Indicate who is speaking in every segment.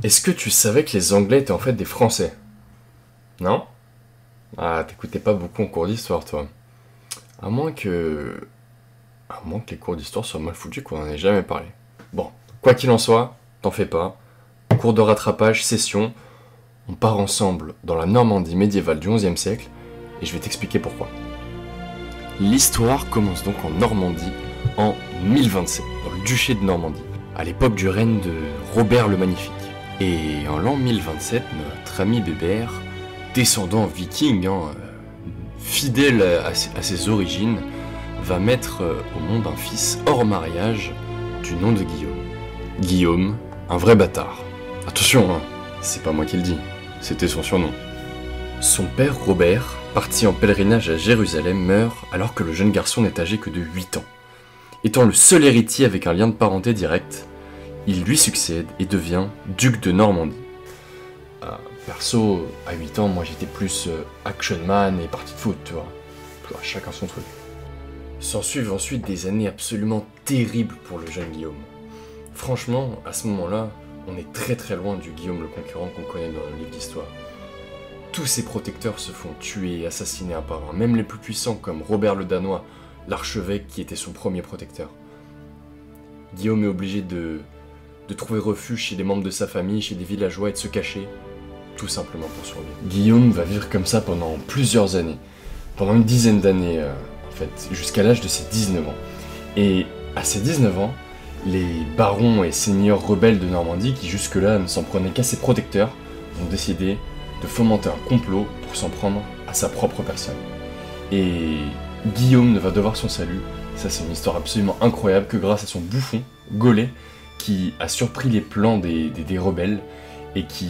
Speaker 1: Est-ce que tu savais que les Anglais étaient en fait des Français? Non? Ah, t'écoutais pas beaucoup en cours d'histoire, toi. À moins que... À moins que les cours d'histoire soient mal foutus, qu'on en ait jamais parlé. Bon, quoi qu'il en soit, t'en fais pas. Cours de rattrapage, session, on part ensemble dans la Normandie médiévale du XIe siècle, et je vais t'expliquer pourquoi. L'histoire commence donc en Normandie, en 1027, dans le duché de Normandie, à l'époque du règne de Robert le Magnifique. Et en l'an 1027, notre ami Bébert, descendant viking, fidèle à ses origines, va mettre au monde un fils hors mariage du nom de Guillaume. Guillaume, un vrai bâtard. Attention, c'est pas moi qui le dis, c'était son surnom. Son père Robert, parti en pèlerinage à Jérusalem, meurt alors que le jeune garçon n'est âgé que de 8 ans. Étant le seul héritier avec un lien de parenté direct, il lui succède et devient duc de Normandie. Perso, à 8 ans, moi j'étais plus action man et partie de foot, tu vois. Chacun son truc. S'ensuivent ensuite des années absolument terribles pour le jeune Guillaume. Franchement, à ce moment-là, on est très très loin du Guillaume le conquérant qu'on connaît dans le livre d'histoire. Tous ses protecteurs se font tuer et assassiner un par un, même les plus puissants comme Robert le Danois, l'archevêque qui était son premier protecteur. Guillaume est obligé de trouver refuge chez des membres de sa famille, chez des villageois et de se cacher, tout simplement pour survivre. Guillaume va vivre comme ça pendant plusieurs années, pendant une dizaine d'années en fait, jusqu'à l'âge de ses 19 ans. Et à ses 19 ans, les barons et seigneurs rebelles de Normandie, qui jusque-là ne s'en prenaient qu'à ses protecteurs, vont décider de fomenter un complot pour s'en prendre à sa propre personne. Et Guillaume ne va devoir son salut, ça c'est une histoire absolument incroyable, que grâce à son bouffon, Gaulet, qui a surpris les plans des rebelles et qui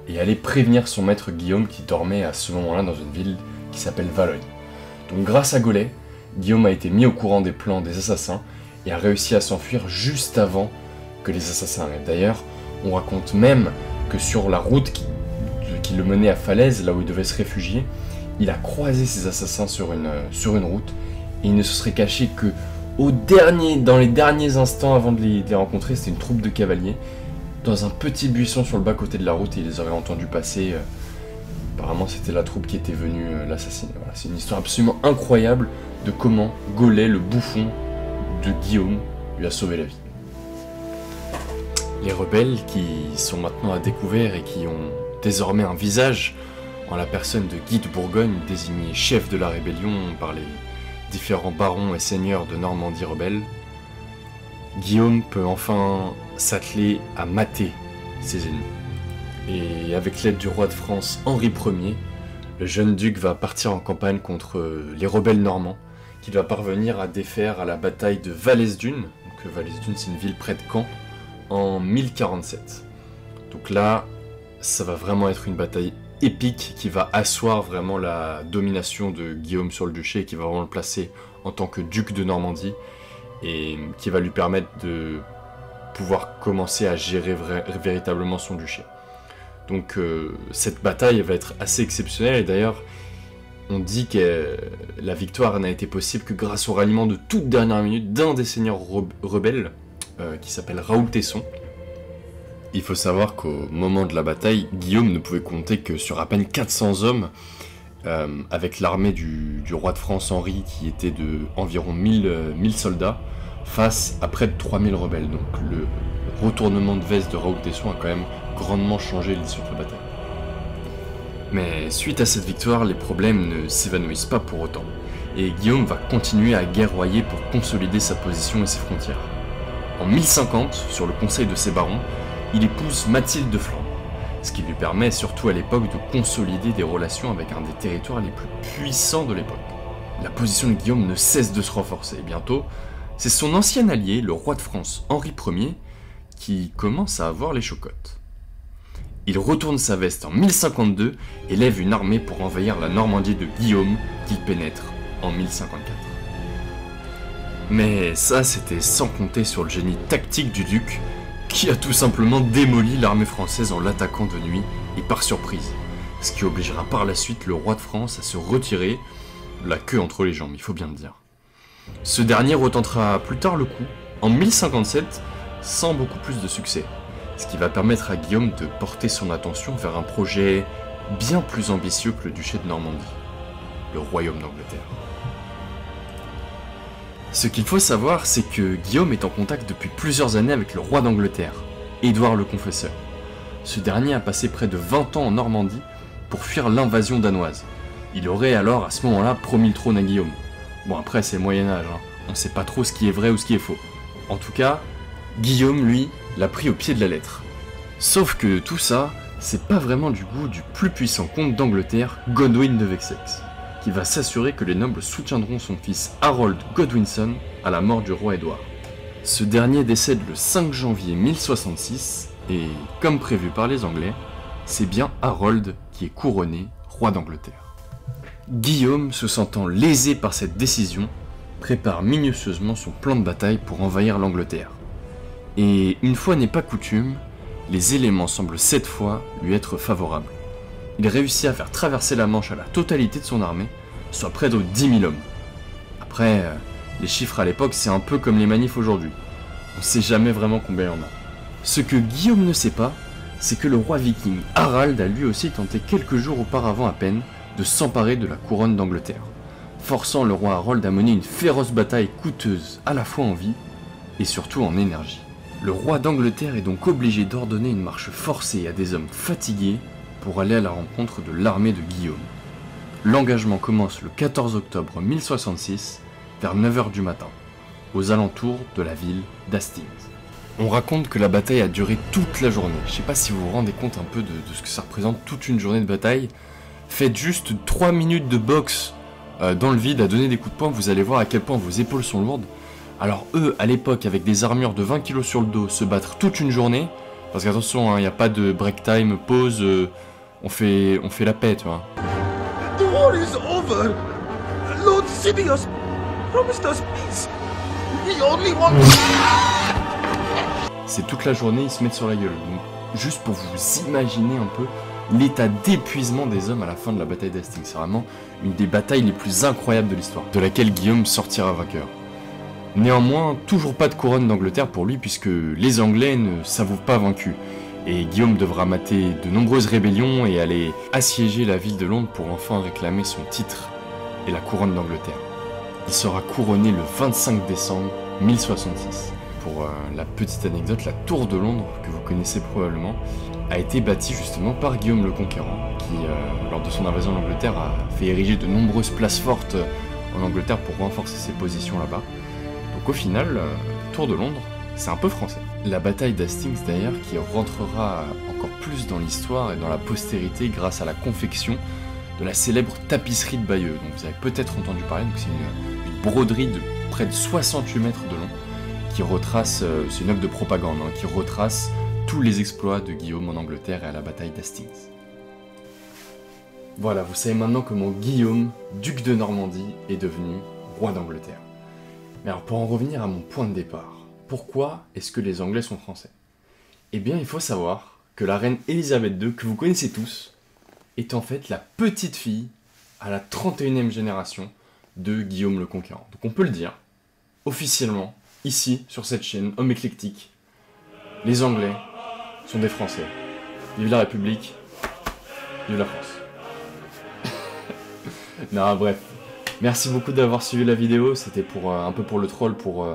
Speaker 1: est allé prévenir son maître Guillaume qui dormait à ce moment-là dans une ville qui s'appelle Valogne. Donc grâce à Gaulet, Guillaume a été mis au courant des plans des assassins et a réussi à s'enfuir juste avant que les assassins arrivent. D'ailleurs, on raconte même que sur la route qui le menait à Falaise, là où il devait se réfugier, il a croisé ces assassins sur une route et il ne se serait caché que dans les derniers instants avant de les rencontrer. C'était une troupe de cavaliers dans un petit buisson sur le bas-côté de la route et il les aurait entendus passer. Apparemment, c'était la troupe qui était venue l'assassiner. Voilà, c'est une histoire absolument incroyable de comment Gaulet, le bouffon de Guillaume, lui a sauvé la vie. Les rebelles qui sont maintenant à découvert et qui ont désormais un visage en la personne de Guy de Bourgogne, désigné chef de la rébellion par les différents barons et seigneurs de Normandie rebelle, Guillaume peut enfin s'atteler à mater ses ennemis. Et avec l'aide du roi de France Henri Ier, le jeune duc va partir en campagne contre les rebelles normands, qu'il va parvenir à défaire à la bataille de Vallesdune. Donc Vallesdune, c'est une ville près de Caen, en 1047. Donc là, ça va vraiment être une bataille épique qui va asseoir vraiment la domination de Guillaume sur le duché et qui va vraiment le placer en tant que duc de Normandie et qui va lui permettre de pouvoir commencer à gérer véritablement son duché. Donc cette bataille va être assez exceptionnelle et d'ailleurs on dit que la victoire n'a été possible que grâce au ralliement de toute dernière minute d'un des seigneurs rebelles qui s'appelle Raoul Tesson. Il faut savoir qu'au moment de la bataille, Guillaume ne pouvait compter que sur à peine 400 hommes, avec l'armée du roi de France Henri qui était de environ 1000 soldats, face à près de 3000 rebelles. Donc le retournement de veste de Raoul Tesson a quand même grandement changé l'issue de la bataille. Mais suite à cette victoire, les problèmes ne s'évanouissent pas pour autant, et Guillaume va continuer à guerroyer pour consolider sa position et ses frontières. En 1050, sur le conseil de ses barons, il épouse Mathilde de Flandre, ce qui lui permet, surtout à l'époque, de consolider des relations avec un des territoires les plus puissants de l'époque. La position de Guillaume ne cesse de se renforcer, et bientôt, c'est son ancien allié, le roi de France Henri Ier, qui commence à avoir les chocottes. Il retourne sa veste en 1052 et lève une armée pour envahir la Normandie de Guillaume, qu'il pénètre en 1054. Mais ça, c'était sans compter sur le génie tactique du duc, qui a tout simplement démoli l'armée française en l'attaquant de nuit et par surprise, ce qui obligera par la suite le roi de France à se retirer, la queue entre les jambes, il faut bien le dire. Ce dernier retentera plus tard le coup, en 1057, sans beaucoup plus de succès, ce qui va permettre à Guillaume de porter son attention vers un projet bien plus ambitieux que le duché de Normandie, le royaume d'Angleterre. Ce qu'il faut savoir, c'est que Guillaume est en contact depuis plusieurs années avec le roi d'Angleterre, Édouard le Confesseur. Ce dernier a passé près de 20 ans en Normandie pour fuir l'invasion danoise. Il aurait alors à ce moment-là promis le trône à Guillaume. Bon après c'est le Moyen-Âge, hein. On sait pas trop ce qui est vrai ou ce qui est faux. En tout cas, Guillaume lui, l'a pris au pied de la lettre. Sauf que tout ça, c'est pas vraiment du goût du plus puissant comte d'Angleterre, Godwin de Wessex, qui va s'assurer que les nobles soutiendront son fils Harold Godwinson à la mort du roi Édouard. Ce dernier décède le 5 janvier 1066, et comme prévu par les Anglais, c'est bien Harold qui est couronné roi d'Angleterre. Guillaume, se sentant lésé par cette décision, prépare minutieusement son plan de bataille pour envahir l'Angleterre. Et une fois n'est pas coutume, les éléments semblent cette fois lui être favorables. Il réussit à faire traverser la Manche à la totalité de son armée, soit près de 10 000 hommes. Après, les chiffres à l'époque c'est un peu comme les manifs aujourd'hui. On sait jamais vraiment combien il y en a. Ce que Guillaume ne sait pas, c'est que le roi viking Harald a lui aussi tenté quelques jours auparavant à peine de s'emparer de la couronne d'Angleterre, forçant le roi Harold à mener une féroce bataille coûteuse à la fois en vie et surtout en énergie. Le roi d'Angleterre est donc obligé d'ordonner une marche forcée à des hommes fatigués pour aller à la rencontre de l'armée de Guillaume. L'engagement commence le 14 octobre 1066 vers 9 h du matin, aux alentours de la ville d'Hastings. On raconte que la bataille a duré toute la journée. Je sais pas si vous vous rendez compte un peu de ce que ça représente, toute une journée de bataille. Faites juste 3 minutes de boxe dans le vide à donner des coups de poing, vous allez voir à quel point vos épaules sont lourdes. Alors eux, à l'époque, avec des armures de 20 kg sur le dos, se battre toute une journée, parce qu'attention, il n'y a pas de break time, pause, on fait la paix, tu vois.
Speaker 2: The war is over. Lord Sidious promised us peace. We only want...
Speaker 1: C'est toute la journée, ils se mettent sur la gueule. Donc, juste pour vous imaginer un peu l'état d'épuisement des hommes à la fin de la bataille d'Hastings. C'est vraiment une des batailles les plus incroyables de l'histoire, de laquelle Guillaume sortira vainqueur. Néanmoins, toujours pas de couronne d'Angleterre pour lui puisque les Anglais ne s'avouent pas vaincus. Et Guillaume devra mater de nombreuses rébellions et aller assiéger la ville de Londres pour enfin réclamer son titre et la couronne d'Angleterre. Il sera couronné le 25 décembre 1066. Pour la petite anecdote, la tour de Londres, que vous connaissez probablement, a été bâtie justement par Guillaume le Conquérant, qui, lors de son invasion d'Angleterre, a fait ériger de nombreuses places fortes en Angleterre pour renforcer ses positions là-bas. Donc au final, la tour de Londres, c'est un peu français. La bataille d'Hastings d'ailleurs, qui rentrera encore plus dans l'histoire et dans la postérité grâce à la confection de la célèbre tapisserie de Bayeux, dont vous avez peut-être entendu parler. Donc c'est une broderie de près de 68 mètres de long, qui retrace, c'est une œuvre de propagande, hein, qui retrace tous les exploits de Guillaume en Angleterre et à la bataille d'Hastings. Voilà, vous savez maintenant comment Guillaume, duc de Normandie, est devenu roi d'Angleterre. Mais alors pour en revenir à mon point de départ, pourquoi est-ce que les Anglais sont français? Eh bien il faut savoir que la reine Elisabeth II, que vous connaissez tous, est en fait la petite fille à la 31e génération de Guillaume le Conquérant. Donc on peut le dire, officiellement, ici, sur cette chaîne, Homme Éclectique, les Anglais sont des Français. Vive la République, vive la France. Non, bref. Merci beaucoup d'avoir suivi la vidéo, c'était pour un peu pour le troll, pour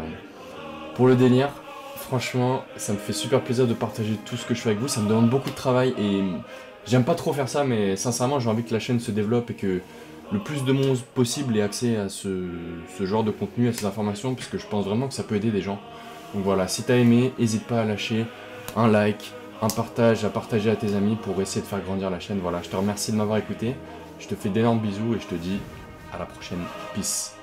Speaker 1: le délire. Franchement, ça me fait super plaisir de partager tout ce que je fais avec vous, ça me demande beaucoup de travail et j'aime pas trop faire ça, mais sincèrement j'ai envie que la chaîne se développe et que le plus de monde possible ait accès à ce genre de contenu, à ces informations, parce que je pense vraiment que ça peut aider des gens. Donc voilà, si t'as aimé, n'hésite pas à lâcher un like, un partage, à partager à tes amis pour essayer de faire grandir la chaîne. Voilà, je te remercie de m'avoir écouté, je te fais d'énormes bisous et je te dis à la prochaine. Peace.